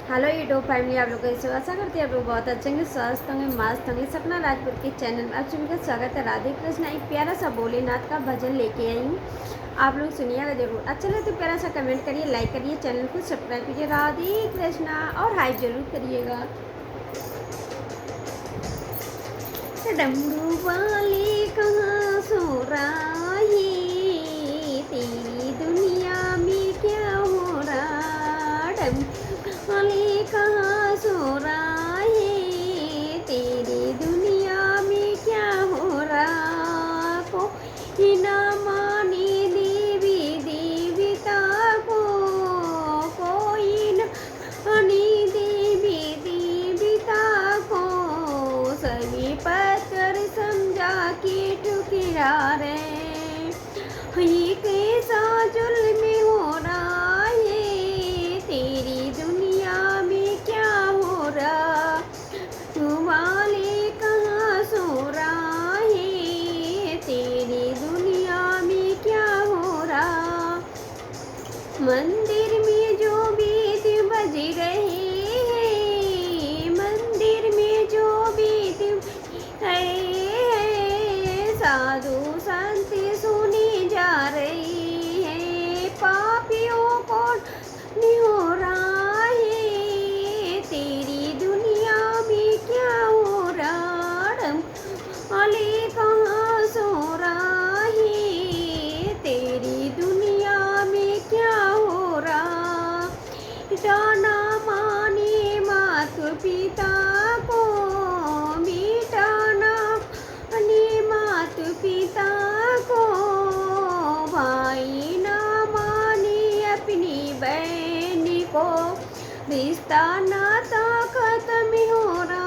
Hello YouTube family, आप लोग कैसे हो? आशा करती है आप लोग बहुत अच्छे होंगे, स्वस्थ होंगे, मस्त होंगे। सपना राजपूत के चैनल में आप सभी का स्वागत है। राधे कृष्ण एक प्यारा सा भोलेनाथ का भजन लेके आई हूँ, आप लोग सुनिएगा जरूर। अच्छा लगे तो प्यारा सा कमेंट करिए, लाइक करिए, चैनल को सब्सक्राइब कीजिए। राधे कृष्णा और हाइप जरूर करिएगा। डमरू वाले कहाँ सो रहा है, तेरी दुनिया में क्या हो रहा? डमरू वाले कहाँ सो रहा है, तेरी दुनिया में क्या हो रहा? कोई ना माने देवी देवता को, कोई ना माने देवी देवता को, सभी पत्थर समझा के ठुकरा रहे। ये कैसा जुल्म हो रहा है, तेरी दुनिया में क्या हो रहा? तुम्हारे कहाँ सो रहा है, तेरी दुनिया में क्या हो रहा? मंदिर में जो बीत बज रहे हैं, मंदिर में जो बीत है, साधु संत सुनी जा रही है। पापियों को नहीं हो रहा है, तेरी दुनिया में क्या हो रहा? अली कहाँ सो रहा है, तेरी दुनिया में क्या हो रहा? मिटाना माने मात पिता को, मिटाना माने मात पिता को, भाई ना माने अपनी बहन को, रिश्ता नाता खत्म हो रहा